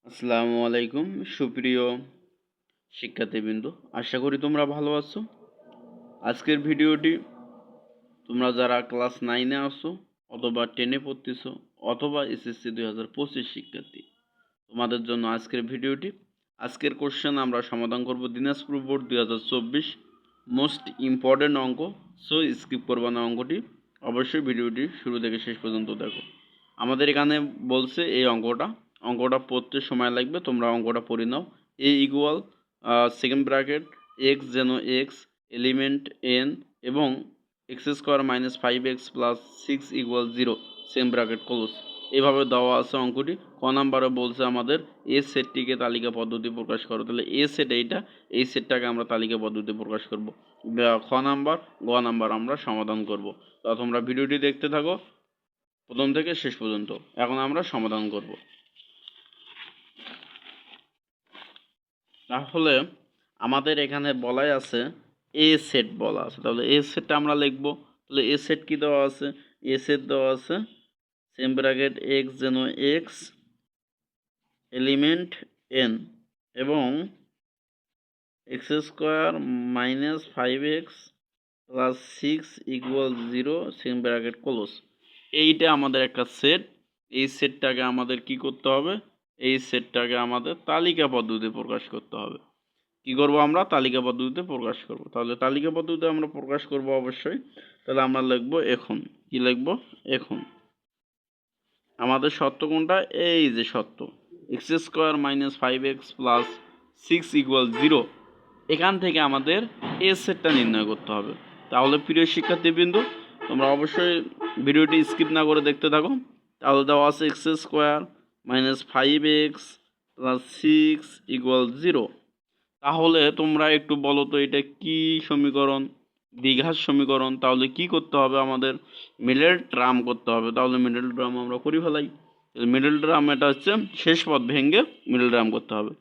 আসসালামু আলাইকুম সুপ্রিয় শিক্ষার্থীবৃন্দ, আশা করি তোমরা ভালো আছো। আজকের ভিডিওটি তোমরা যারা ক্লাস 9-এ আছো অথবা 10-এ পড়তেছো অথবা এসএসসি 2025 শিক্ষার্থী, তোমাদের জন্য আজকের ভিডিওটি। আজকের কোশ্চেন আমরা সমাধান করব দিনাজপুর বোর্ড 2024 মোস্ট ইম্পর্টেন্ট অঙ্ক। সো স্কিপ করবা না অঙ্কটি, অবশ্যই ভিডিওটি শুরু থেকে শেষ পর্যন্ত দেখো। আমাদের এখানে বলছে এই অঙ্কটা পড়তে সময় লাগবে, তোমরা অঙ্কটা পড়ে নাও। এ ইকুয়াল সেকেন্ড ব্র্যাকেট এক্স যেন এক্স এলিমেন্ট এন এবং x square minus 5x plus 6 equal 0 same bracket close. এভাবে দেওয়া আছে অঙ্কটি। ক নাম্বারে বলছে আমাদের এ সেটটিকে তালিকা পদ্ধতি প্রকাশ করো। তাহলে এ সেট এইটা, এই সেটটাকে আমরা তালিকা পদ্ধতি প্রকাশ করব। খ নাম্বার, গ নাম্বার আমরা সমাধান করব। তা তোমরা ভিডিওটি দেখতে থাকো প্রথম থেকে শেষ পর্যন্ত। এখন আমরা সমাধান করব। তাহলে আমাদের এখানে বলাই আছে এ সেট বলা আছে, তাহলে এ সেটটা আমরা লিখব। তাহলে এ সেট কি দেওয়া আছে? এ সেট দেওয়া আছে সেম ব্র্যাকেট এক্স যেন এক্স এলিমেন্ট এন এবং x square minus 5x plus 6 equal 0 same bracket close. এইটা আমাদের একটা সেট। এই সেটটাকে আমাদের কি করতে হবে? এই সেটটাকে আমাদের তালিকা পদ্ধতিতে প্রকাশ করতে হবে। কি করব? আমরা তালিকা পদ্ধতিতে প্রকাশ করব। তাহলে তালিকা পদ্ধতিতে আমরা প্রকাশ করব অবশ্যই। তাহলে আমরা লিখব এখন। কি লিখব? এখন আমাদের শর্ত কোনটা? এই যে শর্ত, x square minus 5x plus 6 equal 0। এখান থেকে আমাদের এ সেটটা নির্ণয় করতে হবে। তাহলে প্রিয় শিক্ষার্থীবৃন্দ, তোমরা অবশ্যই ভিডিওটি স্কিপ না করে দেখতে থাকো। তাহলে দেওয়া আছে x square minus 5x plus 6 equal 0। তাহলে তোমরা একটু বলো তো এটা কি সমীকরণ? দ্বিঘাত সমীকরণ। তাহলে কি করতে হবে? আমাদের মিডল টার্ম করতে হবে। তাহলে মিডল টার্ম আমরা করি ফেলাই। মিডল টার্ম এটা হচ্ছে শেষ পদ ভেঙে মিডল টার্ম করতে হবে।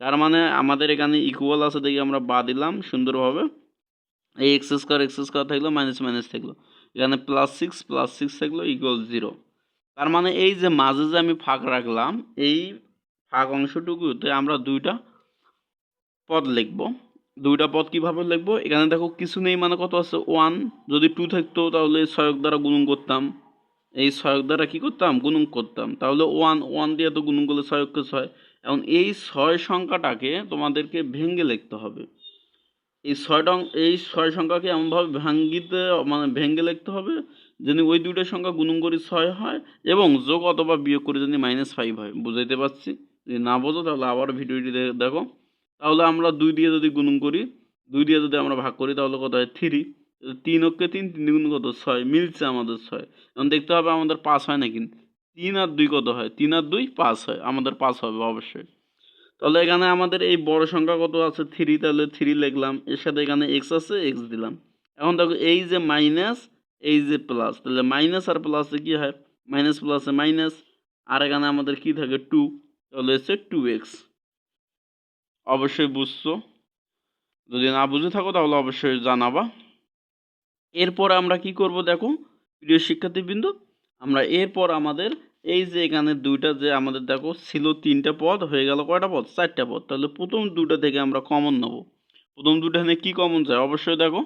তার মানে আমাদের এখানে ইকুয়াল আছে দেখি আমরা বা দিলাম সুন্দরভাবে। এই এক্স স্কোয়ার থাকলো, মাইনাস মাইনাস থাকলো, এখানে প্লাস 6 থাকলো ইকুয়াল 0। তার মানে এই যে মাঝে যে আমি ফাঁক রাখলাম, এই ফাঁক অংশটুকুতে আমরা দুইটা পদ লিখব। দুইটা পদ কিভাবে লিখব? এখানে দেখো কিছু নেই, মানে কত আছে? 1। যদি 2 থাকতো তাহলে ছয়ক দ্বারা গুণন করতাম। এই ছয়ক দ্বারা কি করতাম? গুণন করতাম। তাহলে 1 দিয়ে তো গুণন করলে 6 6। এখন এই 6 সংখ্যাটাকে তোমাদেরকে ভেঙে লিখতে হবে। এই 6 সংখ্যাকে এমনভাবে ভেঙে লিখতে হবে যেন ওই দুইটা সংখ্যা গুণন করে 6 হয় এবং যোগ অথবা বিয়োগ করে যদি -5 হয়। বুঝাইতে পারছি? যদি না বোঝো তাহলে আবার ভিডিওটি দেখো। তাহলে আমরা 2 দিয়ে যদি গুণন করি, 2 দিয়ে যদি আমরা ভাগ করি তাহলে কত হয়? 3। 3 অক্ষে 3, 3 গুণ কত? 6। মিলছে আমাদের 6। এখন দেখতে হবে আমাদের 5 হয় নাকি। 3 আর 2 কত হয়? 3 আর 2 5 হয়। আমাদের 5 হবে অবশ্যই। তাহলে এখানে আমাদের এই বড় সংখ্যা কত আছে? 3। তাহলে 3 লিখলাম, এর সাথে এখানে এক্স আছে, এক্স দিলাম। এখন দেখো এই যে মাইনাস, এই যে প্লাস, তাহলে মাইনাস আর প্লাসে কি হয়? মাইনাস প্লাসে মাইনাস। আর এখানে আমাদের কি থাকে? 2। তাহলে হচ্ছে 2x। অবশ্যই বুঝছো। যদি না বুঝে থাকো তাহলে অবশ্যই জানাবা। এরপর আমরা কি করব দেখো প্রিয় শিক্ষার্থীবৃন্দ, আমরা এরপর আমাদের এই যে এখানে দুইটা যে আমাদের দেখো ছিল 3টা পদ, হয়ে গেল কয়টা পদ? 4টা পদ। তাহলে প্রথম দুটো থেকে আমরা কমন নেব। প্রথম দুটো এখানে কি কমন যায়? অবশ্যই দেখো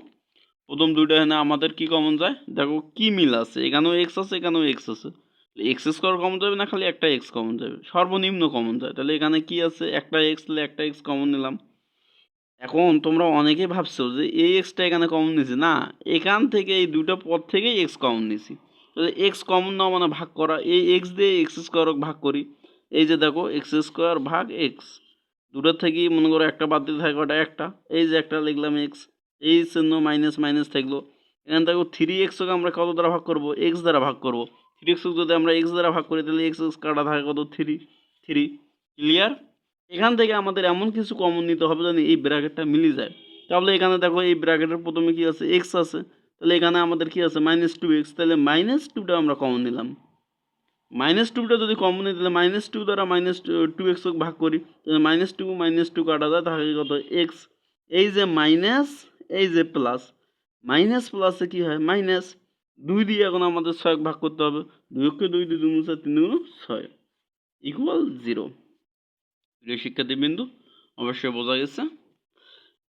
প্রথম দুটো এখানে আমাদের কি কমন যায়? দেখো কি মিল আছে, এখানেও এক্স আছে, এখানেও এক্স আছে। এক্স স্কোয়ার কমন যাবে না, খালি একটা এক্স কমন যাবে, সর্বনিম্ন কমন যায়। তাহলে এখানে কি আছে? একটা এক্স, তাহলে একটা এক্স কমন নিলাম। এখন তোমরা অনেকেই ভাবছো যে এই এক্সটা এখানে কমন নিছি, না, এখান থেকে এই দুটো পদ থেকেই এক্স কমন নিছি। তাহলে এক্স কমন নাও মানে ভাগ করা, এই এক্স দিয়ে এক্স স্কোয়ার ভাগ করি। এই যে দেখো এক্স স্কোয়ার ভাগ এক্স, দুটোর থেকেই মনে করো একটা বাদ দিতে থাকে, ওটা একটা, এই যে একটা লিখলাম এক্স, এই চিহ্ন মাইনাস মাইনাস থাকলো। এখানে দেখো 3x-কে আমরা কত দ্বারা ভাগ করব? এক্স দ্বারা ভাগ করব। 3x যদি আমরা এক্স দ্বারা ভাগ করি তাহলে এক্স কাটা থাকে কত? 3। ক্লিয়ার? এখান থেকে আমাদের এমন কিছু কমন নিতে হবে যেন এই ব্র্যাকেটটা মিলে যায়। তাহলে এখানে দেখো এই ব্র্যাকেটের প্রথমে কি আছে? এক্স আছে। তাহলে এখানে আমাদের কি আছে? -2x। তাহলে -2টা আমরা কমন নিলাম। -2টা যদি কমন নিই তাহলে -2 দ্বারা -2x ভাগ করি, তাহলে -2 কাটা যায়, তাহলে কত? এক্স। এই যে মাইনাস, এই যে প্লাস, মাইনাস প্লাসে কি হয়? মাইনাস। 2 দিয়ে এখন আমাদের 6 ভাগ করতে হবে। 2 কে 2 দিয়ে 2 4 3 6 ইকুয়াল 0। প্রিয় শিক্ষার্থীবৃন্দু, অবশ্যই বোঝা গেছে।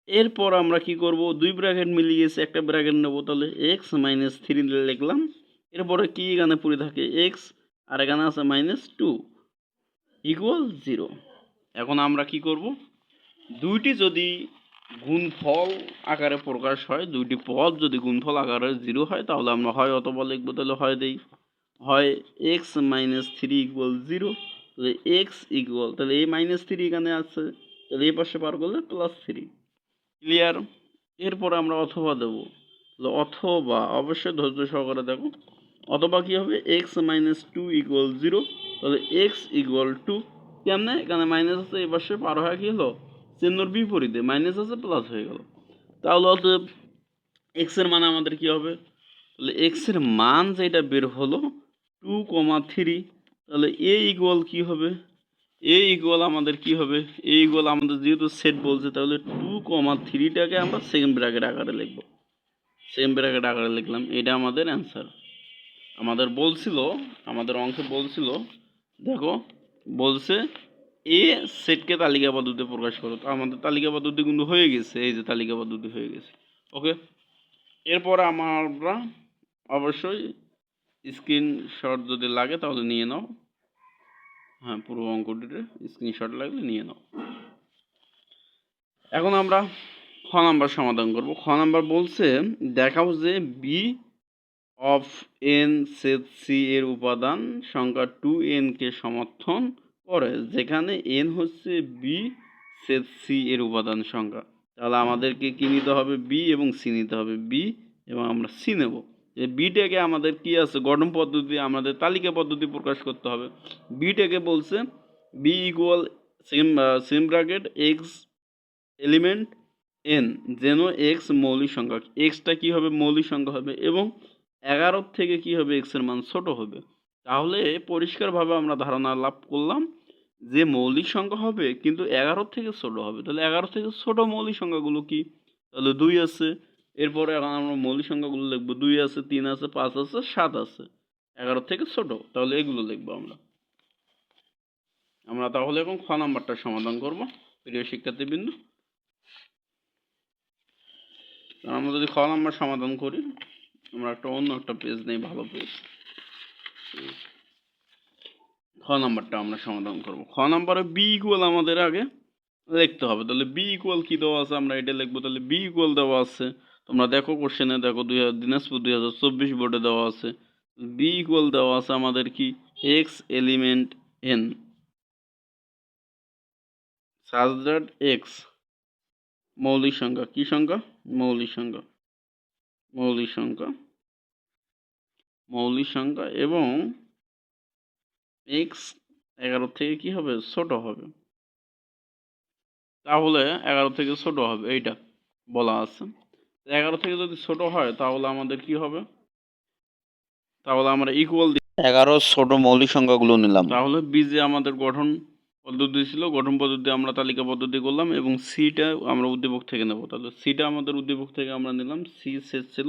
এরপর আমরা কি করব, দুই ব্র্যাকেট মিলিয়ে গেছে, একটা ব্র্যাকেট নেব, তাহলে এক্স মাইনাস থ্রি লিখলাম। এরপরে কি এখানে পড়ে থাকে এক্স, আর এখানে আছে -2 ইকুয়াল 0। এখন আমরা কি করব, দুইটি যদি গুণফল আকারে প্রকাশ হয়, দুইটি পদ যদি গুণফল আকারে 0 হয়, তাহলে আমরা হয় অথবা লিখবো। তাহলে হয় দেই, হয় এক্স মাইনাস থ্রি ইকুয়াল 0, তাহলে এক্স ইকুয়াল, তাহলে এই -3 এখানে আছে, তাহলে এই পাশে পার করলে +3। ক্লিয়ার? এরপর আমরা অথবা দেবো, তাহলে অথবা, অবশ্যই ধৈর্য সহকারে দেখো, অথবা কি হবে x-2 ইকুয়াল 0, তাহলে x ইকুয়াল 2। কেমনে, এখানে মাইনাস আছে, এই পাশে পার হয়ে কি হলো, চিহ্নর বিপরীতে মাইনাস আছে প্লাস হয়ে গেল। তাহলে অতএব x এর মান আমাদের কি হবে, তাহলে x এর মান যেটা বের হলো 2,3, তাহলে a ইকুয়াল কি হবে, a ইকুয়াল আমাদের কি হবে, a ইকুয়াল আমাদের যেহেতু সেট বলছে, তাহলে 2,3টাকে আমরা সেকেন্ড ব্র্যাকেট আকারে লিখব। সেকেন্ড ব্র্যাকেট আকারে লিখলাম, এটা আমাদের অ্যান্সার। আমাদের বলছিল, আমাদের অঙ্কে বলছিল, দেখো বলছে এ সেটকে তালিকা পদ্ধতিতে প্রকাশ করো, তো আমাদের তালিকা পদ্ধতি কিন্তু হয়ে গেছে, এই যে তালিকা পদ্ধতি হয়ে গেছে। ওকে, এরপর আমরা অবশ্যই স্ক্রিনশট যদি লাগে তাহলে নিয়ে নাও। হ্যাঁ, পুরো অঙ্কটিতে স্ক্রিনশট লাগলে নিয়ে নাও। এখন আমরা খ নাম্বার সমাধান করব। খ নাম্বার বলছে দেখাও যে B of N set C এর উপাদান সংখ্যা 2n কে সমর্থন করে, যেখানে n হচ্ছে বি সেট সি এর উপাদান সংখ্যা। তাহলে আমাদেরকে কি নিতে হবে, বি এবং সি নিতে হবে, বি এবং আমরা সি নেব। এই বিটাকে আমাদের কি আছে, গঠন পদ্ধতি, আমাদের তালিকা পদ্ধতি প্রকাশ করতে হবে। বিটাকে বলছে B equal same bracket x element N, যেন এক্স মৌলিক সংখ্যা, এক্সটা কি হবে, মৌলিক সংখ্যা হবে, এবং 11 থেকে কি হবে, এক্স এর মান ছোট হবে। তাহলে পরিষ্কারভাবে আমরা ধারণা লাভ করলাম যে মৌলিক সংখ্যা হবে, কিন্তু 11 থেকে ছোট হবে। তাহলে 11 থেকে ছোট মৌলিক সংখ্যাগুলো কি, তাহলে 2 আছে। এরপরে এখন আমরা মৌলিক সংখ্যাগুলো লিখবো, 2 আছে, 3 আছে, 5 আছে, 7 আছে। 11 থেকে ছোট, তাহলে এগুলো লিখবো আমরা তাহলে এখন খ নাম্বারটা সমাধান করব। প্রিয় শিক্ষার্থীবৃন্দ, আমরা যদি খ নাম্বার সমাধান করি, আমরা অন্য একটা পেজ নেই, ভালো পেজ। খ নাম্বারটা আমরা সমাধান করব। খ নাম্বারে বি ইকুয়াল আমাদের আগে লিখতে হবে। তাহলে বি ইকুয়াল কি দেওয়া আছে, আমরা এটা লিখবো। তাহলে বি ইকুয়াল দেওয়া আছে, তোমরা দেখো কোশ্চেনে দেখো, দিনাজপুর 2024 বোর্ডে দেওয়া আছে। বি ইকুয়াল দেওয়া আছে আমাদের কি, x element N such that x মৌলিক সংখ্যা, কি সংখ্যা, মৌলিক সংখ্যা, মৌলিক সংখ্যা, মৌলিক সংখ্যা, এবং এক্স 11 থেকে কি হবে, ছোট হবে। তাহলে 11 থেকে ছোট হবে, এইটা বলা আছে। 11 থেকে যদি ছোট হয় তাহলে আমাদের কি হবে, তাহলে আমরা ইকুয়াল 11 ছোট মৌলিক সংখ্যাগুলো নিলাম। তাহলে বি যে আমাদের গঠন পদ্ধতি ছিল, গঠন পদ্ধতি আমরা তালিকা পদ্ধতি করলাম, এবং সিটা আমরা উদ্দীপক থেকে নেব। তাহলে সিটা আমাদের উদ্দীপক থেকে আমরা নিলাম, সি শেষ ছিল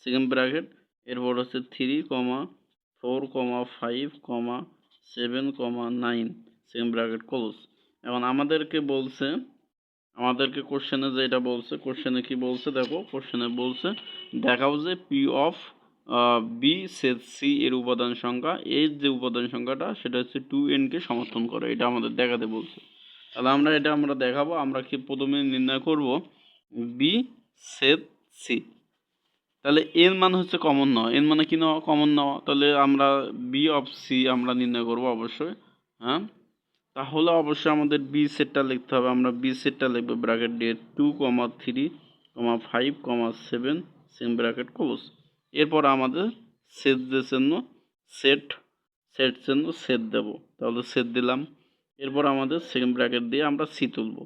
সেকেন্ড ব্র্যাকেট, এরপর হচ্ছে 3,4,5,7,9 সেকেন্ড ব্র্যাকেট ক্লোজ। এখন আমাদেরকে বলছে, আমাদেরকে কোশ্চেনে যেটা বলছে, কোশ্চেনে কি বলছে দেখো, কোশ্চেনে বলছে দেখাও যে P of B set C এর উপাদান সংখ্যা, এর যে উপাদান সংখ্যাটা সেটা হচ্ছে 2n কে সমর্থন করে, এটা আমাদের দেখাতে বলছে। তাহলে আমরা দেখাবো। আমরা কি প্রথমে নির্ণয় করব বি সেট সি। তাহলে এর মান হচ্ছে কমন নেওয়া, এর মানে কি নেওয়া, কমন নেওয়া। তাহলে আমরা বি অফ সি আমরা নির্ণয় করব অবশ্যই। হ্যাঁ, তাহলে অবশ্যই আমাদের বি সেটটা লিখতে হবে। আমরা বি সেটটা লিখবো ব্র্যাকেট দিয়ে 2,3,5,7 সেম ব্র্যাকেট ক্লোজ। এরপর আমাদের সেট যে চিহ্ন, সেট চিহ্ন সেট দেব, তাহলে সেট দিলাম। এরপর আমাদের সেকেন্ড ব্র্যাকেট দিয়ে আমরা সি তুলব।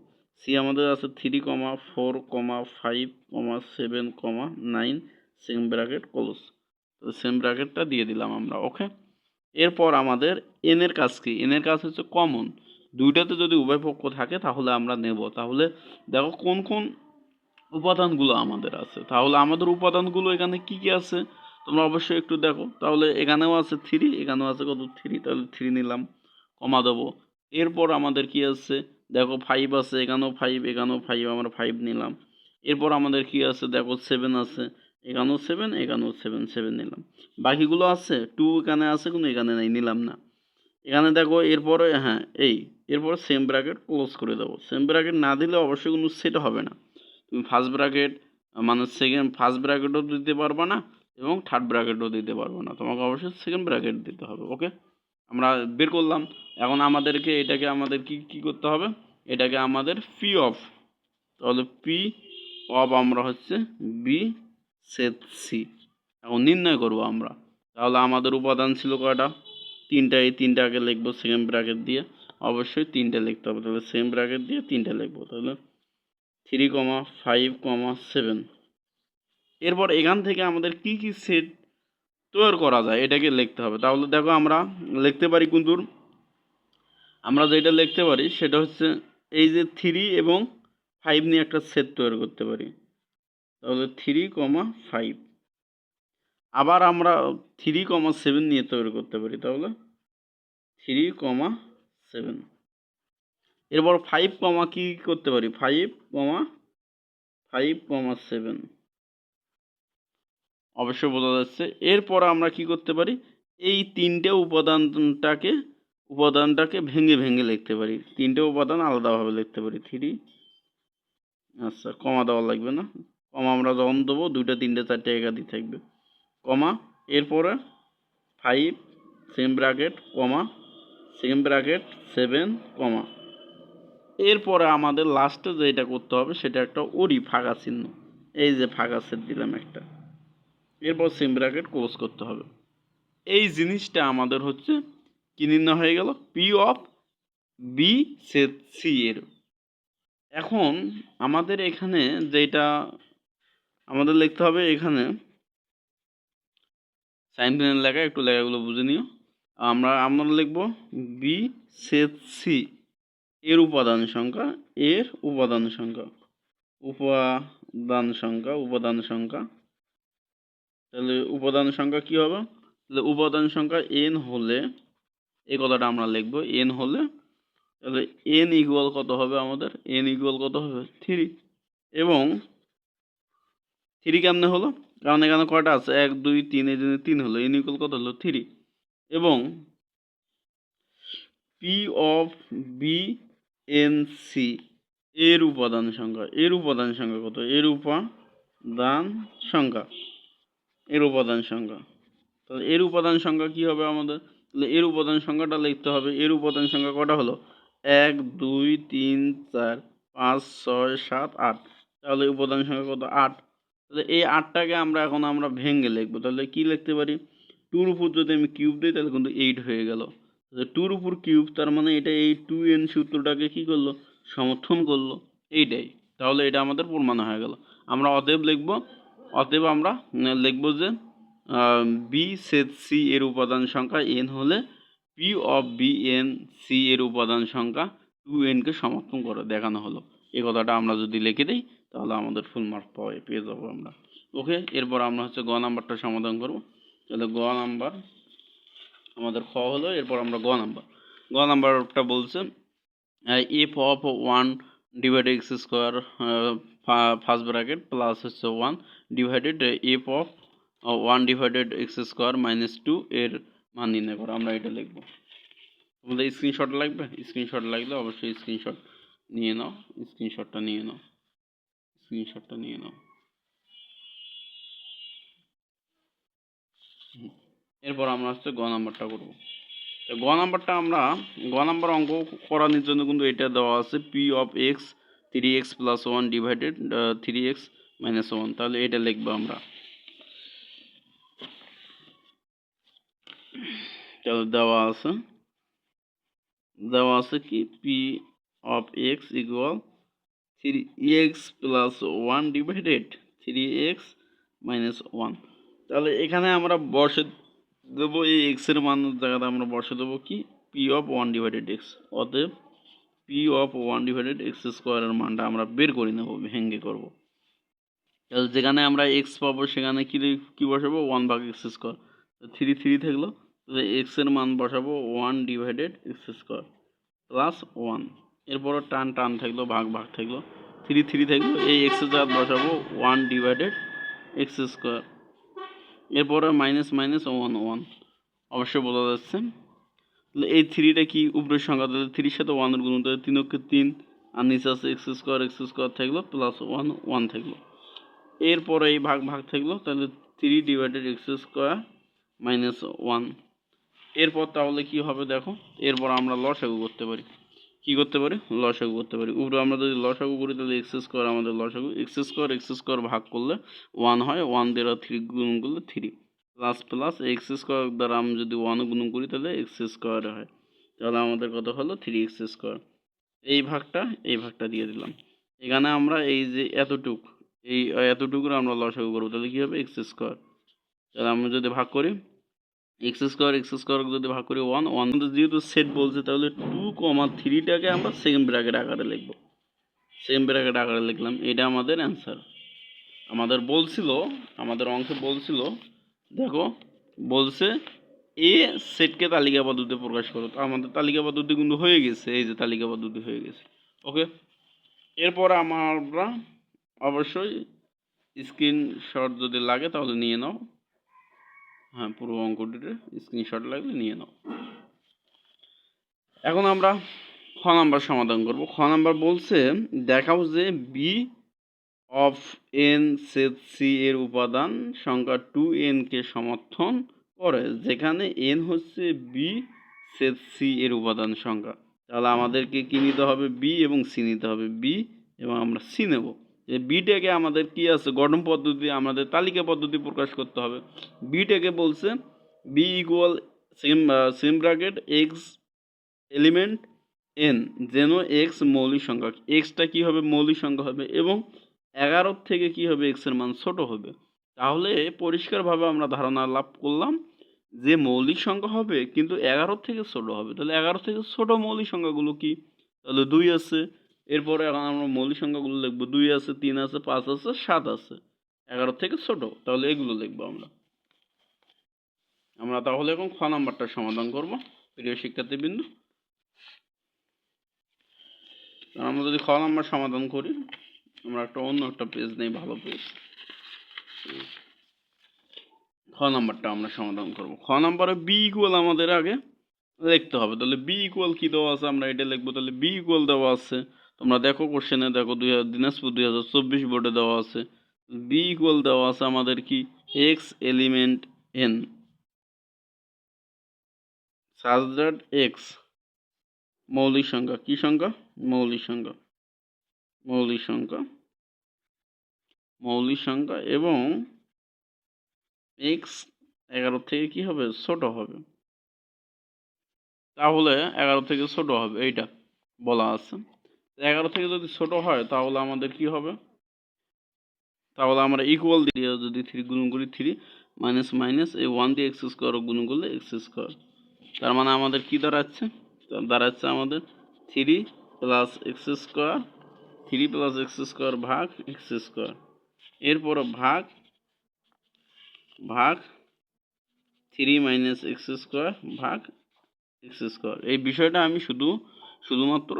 সি আমাদের আছে 3,4,5,7,9 সেম ব্র্যাকেট ক্লোজ, তো সেম ব্র্যাকেটটা দিয়ে দিলাম আমরা। ওকে, এরপর আমাদের এন এর কাজ কি, এন এর কাজ হচ্ছে কমন। দুইটাতে যদি উভয় পক্ষ থাকে তাহলে আমরা নেব। তাহলে দেখো কোন কোন উপাদানগুলো আমাদের আছে। তাহলে আমাদের উপাদানগুলো এখানে কি কি আছে তোমরা অবশ্যই একটু দেখো। তাহলে এখানেও আছে 3, এখানেও আছে কত 3, তাহলে 3 নিলাম, কমা দেবো। এরপর আমাদের কি আছে দেখো 5 আছে, এখানেও 5, এখানেও 5, আমরা 5 নিলাম। এরপর আমাদের কি আছে দেখো 7 আছে, এখানেও 7, এখানেও 7, 7 নিলাম। বাকিগুলো আছে 2 এখানে আছে কিন্তু এখানে নাই, নিলাম না। এখানে দেখো এরপরে হ্যাঁ এরপর সেম ব্র্যাকেট ক্লোজ করে দেবো। সেম ব্র্যাকেট না দিলে অবশ্যই কোনো সেট হবে না। তুমি ফার্স্ট ব্র্যাকেট মানে ফার্স্ট ব্র্যাকেটও দিতে পারবে না এবং থার্ড ব্র্যাকেটও দিতে পারবে না, তোমাকে অবশ্যই সেকেন্ড ব্র্যাকেট দিতে হবে। ওকে, আমরা বের করলাম। এখন আমাদেরকে এটাকে আমাদের কি করতে হবে, এটাকে আমাদের পি অফ, তাহলে পি অফ আমরা হচ্ছে বি সেট সি এখন নির্ণয় করব আমরা। তাহলে আমাদের উপাদান ছিল কয়টা, তিনটা। এই তিনটাকে লিখবো সেম ব্র্যাকেট দিয়ে, অবশ্যই তিনটে লিখতে হবে। তাহলে সেম ব্র্যাকেট দিয়ে তিনটে লিখবো, তাহলে 3, 5, 7। এরপর এখান থেকে আমাদের কি কি সেট তৈরি করা যায় এটাকে লিখতে হবে। তাহলে দেখো আমরা লিখতে পারি কিন্তু আমরা যেটা লিখতে পারি সেটা হচ্ছে এই যে 3 এবং 5 নিয়ে একটা সেট তৈরি করতে পারি। তাহলে 3, 5। আবার আমরা 3, 7 নিয়ে তৈরি করতে পারি। তাহলে 3, 7। এরপর 5, কি করতে পারি, 5, 7 অবশ্যই বোঝা যাচ্ছে। এরপর আমরা কি করতে পারি, এই তিনটে উপাদানটাকে ভেঙে ভেঙে লিখতে পারি। তিনটে উপাদান আলাদাভাবে লিখতে পারি। 3, আচ্ছা কমা দেওয়া লাগবে না, কমা আমরা যখন দেবো 2টা 3টে 4টে একাধিক থাকবে। কমা এরপরে 5 সেম ব্র্যাকেট কমা সেম ব্র্যাকেট 7 কমা। এরপরে আমাদের লাস্টে যেটা করতে হবে সেটা একটা ওরি ফাঁকা চিহ্ন, এই যে ফাঁকা সেট দিলাম একটা। এরপর সেম ব্র্যাকেট ক্লোজ করতে হবে। এই জিনিসটা আমাদের হচ্ছে কি নির্ণয় হয়ে গেল, P of B set C এর। এখন আমাদের এখানে যেটা আমাদের লিখতে হবে, এখানে সাইন প্লেনের লেখা, একটু লেখাগুলো বুঝে নিও। আমরা লিখব বি সেট সি এর উপাদান সংখ্যা, উপাদান সংখ্যা। তাহলে উপাদান সংখ্যা কি হবে, তাহলে উপাদান সংখ্যা n হলে, এই কথাটা আমরা লিখব, n হলে তাহলে n ইকুয়াল কত হবে আমাদের, n ইকুয়াল কত হবে 3। এবং 3 কেমনে হলো, কারণ এখানে কয়টা আছে 1, 2, 3, এই জন্য 3 হলো, n ইকুয়াল কত হলো 3। এবং P of B N C এর উপাদান সংখ্যা, কত, এর উপাদান সংখ্যা। তাহলে এর উপাদান সংখ্যা কি হবে আমাদের, তাহলে এর উপাদান সংখ্যাটা লিখতে হবে। এর উপাদান সংখ্যা কটা হলো 1, 2, 3, 4, 5, 6, 7, 8। তাহলে উপাদান সংখ্যা কত 8। তাহলে এই 8টাকে আমরা ভেঙে লিখবো। তাহলে কি লিখতে পারি, 2-র উপর যদি আমি কিউব দিই তাহলে কিন্তু 8 হয়ে গেল। 2-র উপর কিউব, তার মানে এটা এই 2n সূত্রটাকে কি করলো, সমর্থন করলো, এইটাই। তাহলে এটা আমাদের প্রমাণ হয়ে গেল। আমরা অতএব আমরা লিখবো যে বি সেট সি এর উপাদান সংখ্যা n হলে P of B N C এর উপাদান সংখ্যা 2n কে সমর্থন করে দেখানো হলো। এই কথাটা আমরা যদি লিখে দিই তাহলে আমাদের ফুল মার্ক পেয়ে যাবো আমরা। ওকে, এরপর আমরা হচ্ছে গ নাম্বারটা সমাধান করব। তাহলে গ নাম্বার আমাদের খ হলো, এরপর আমরা গ নাম্বারটা বলছে F of 1 divided x square first bracket plus হচ্ছে 1 divided F of 1 divided x square minus 2 এর মান নির্ণয় করো। আমরা এটা লিখবো। তোমাদের স্ক্রিনশট লাগবে, স্ক্রিনশট লাগলে অবশ্যই স্ক্রিনশট নিয়ে নাও, স্ক্রিনশটটা নিয়ে নাও। এরপর আমরা হচ্ছে গ নাম্বারটা করবো। তো গ নাম্বার অঙ্ক করানোর জন্য কিন্তু এটা দেওয়া আছে P of x 3x plus 1 divided 3x minus 1। তাহলে এটা লিখবো আমরা। তাহলে দেওয়া আছে কি P of x equal 3x plus 1 divided 3x minus 1। তাহলে এখানে আমরা বসে দেবো এই এক্স এর মান জায়গাতে আমরা বসে দেবো কি পি অফ 1 ডিভাইডেড এক্স। অতএব পি অফ 1 ডিভাইডেড এক্স স্কোয়ারের মানটা আমরা বের করে নেব, ভেঙে করবো। তাহলে যেখানে আমরা এক্স পাবো সেখানে কি বসাবো 1 ভাগ এক্স স্কোয়ার, 3 থাকলো। তাহলে এক্স এর মান বসাবো 1 ডিভাইডেড এক্স স্কোয়ার। প্লাস 1। এরপরে টান টান থাকলো, ভাগ ভাগ থাকলো, 3 3 থাকলো, এই এক্সের জায়গায় বসাবো 1 ডিভাইডেড এক্স স্কোয়ার। এরপরে মাইনাস মাইনাস 1 1, অবশ্যই বোঝা যাচ্ছে। তাহলে এই 3টা কি উপরের সংখ্যা, তাহলে 3-র সাথে 1 এর গুণ, তাহলে 3 3, আর নিচে আছে এক্স স্কোয়ার থাকলো প্লাস 1 1 থাকলো। এরপরে এই ভাগ ভাগ থাকলো, তাহলে 3 ডিভাইডেড এক্স স্কোয়ার মাইনাস 1। এরপর তাহলে কি হবে দেখো, এরপর আমরা লসাগু করতে পারি। কি করতে পারি? লসাগু করতে পারি। উপরে আমরা যদি লসাগু করি তাহলে এক্স স্কোয়ার আমাদের লসাগু, এক্স স্কোয়ার ভাগ করলে 1 হয়, 1 দ্বারা 3 গুণ করলে 3, প্লাস প্লাস এক্স স্কোয়ার দ্বারা আমি যদি 1 গুণ করি তাহলে এক্স স্কোয়ার হয়, তাহলে আমাদের কত হলো 3x স্কোয়ার। এই ভাগটা দিয়ে দিলাম। এখানে আমরা এই যে এতটুকুর আমরা লসাগু করবো, তাহলে কি হবে এক্স স্কোয়ার। তাহলে আমরা যদি ভাগ করি এক্স স্কোয়ার যদি ভাগ করি 1 1, যেহেতু সেট বলছে তাহলে 2,3টাকে আমরা সেকেন্ড ব্র্যাকেট আকারে লিখব। সেকেন্ড ব্র্যাকেট আকারে লিখলাম, এটা আমাদের অ্যান্সার। আমাদের অঙ্কে বলছিল দেখো, বলছে এ সেটকে তালিকা পদ্ধতিতে প্রকাশ করো। তো আমাদের তালিকা পদ্ধতি কিন্তু হয়ে গেছে, এই যে তালিকা পদ্ধতি হয়ে গেছে। ওকে, এরপর আমরা অবশ্যই স্ক্রিনশট যদি লাগে তাহলে নিয়ে নাও। হ্যাঁ, পুরো অঙ্কটিতে স্ক্রিনশট লাগলে নিয়ে নাও। এখন আমরা খ নাম্বার সমাধান করব। খ নাম্বার বলছে দেখাও যে B of N set C এর উপাদান সংখ্যা 2n কে সমর্থন করে, যেখানে n হচ্ছে বি সেট সি এর উপাদান সংখ্যা। তাহলে আমাদেরকে কি নিতে হবে? বি এবং সি নিতে হবে। বি এবং আমরা সি নেব। যে বিটাকে আমাদের কি আছে, গঠন পদ্ধতি, আমাদের তালিকা পদ্ধতি প্রকাশ করতে হবে। বিটাকে বলছে B equal same bracket x element N, যেন এক্স মৌলিক সংখ্যা। এক্সটা কি হবে? মৌলিক সংখ্যা হবে, এবং 11 থেকে কি হবে? এক্স এর মান ছোট হবে। তাহলে পরিষ্কারভাবে আমরা ধারণা লাভ করলাম যে মৌলিক সংখ্যা হবে কিন্তু 11 থেকে ছোট হবে। তাহলে 11 থেকে ছোট মৌলিক সংখ্যাগুলো কি? তাহলে 2 আছে। এরপরে এখন আমরা মৌলিক সংখ্যাগুলো লিখবো, 2 আছে, 3 আছে, 5 আছে, 7 আছে। 11 থেকে ছোট, তাহলে এগুলো লিখবো আমরা তাহলে এখন খ নাম্বারটা সমাধান করব। প্রিয় শিক্ষার্থীবৃন্দ, আমরা যদি খ নাম্বার সমাধান করি, আমরা অন্য একটা পেজ নেই, ভালো পেজ। খ নাম্বারটা আমরা সমাধান করব। খ নাম্বারে বি ইকুয়াল আমাদের আগে লিখতে হবে। তাহলে বি ইকুয়াল কি দেওয়া আছে আমরা এটা লিখবো। তাহলে বি ইকুয়াল দেওয়া আছে, তোমরা দেখো কোশ্চেনে দেখো, দিনাজপুর 2024 বোর্ডে দেওয়া আছে। বি ইকুয়াল দেওয়া আছে আমাদের কি? X element N such that x মৌলিক সংখ্যা। কি সংখ্যা? মৌলিক সংখ্যা। এবং এক্স 11 থেকে কি হবে? ছোট হবে। তাহলে 11 থেকে ছোট হবে, এইটা বলা আছে। 11 থেকে যদি ছোট হয় তাহলে আমাদের কি হবে? তাহলে আমরা ইকুয়াল দিয়ে যদি 3 গুণ করি, 3 মাইনাস মাইনাস এই 1 দিয়ে এক্স স্কোয়ার গুণ করলে এক্স স্কোয়ার। তার মানে আমাদের কি দাঁড়াচ্ছে? দাঁড়াচ্ছে আমাদের 3 plus x square, 3 plus x square ভাগ এক্স স্কোয়ার। এরপর ভাগ 3 মাইনাস এক্স স্কোয়ার ভাগ এক্স স্কোয়ার। এই বিষয়টা আমি শুধুমাত্র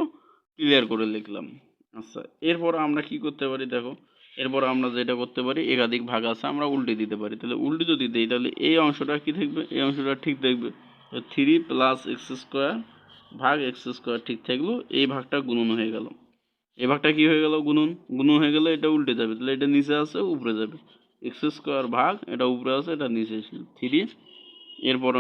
ক্লিয়ার করে লিখলাম। আচ্ছা, এরপর আমরা কি করতে পারি দেখো, এরপর আমরা যেটা করতে পারি, একাধিক ভাগ আছে, আমরা উল্টে দিতে পারি। তাহলে উল্টে যদি দিই তাহলে এই অংশটা কি থাকবে? এই অংশটা ঠিক থাকবে। 3 প্লাস এক্স স্কোয়ার ভাগ এক্স স্কোয়ার ঠিক থাকলো, এই ভাগটা গুণন হয়ে গেল। এই ভাগটা কি হয়ে গেল? গুণন হয়ে গেলে এটা উল্টে যাবে, তাহলে এটা নিচে আছে উপরে যাবে। এক্স স্কোয়ার ভাগ এটা উপরে আছে, এটা নিচে আসবে 3। এরপর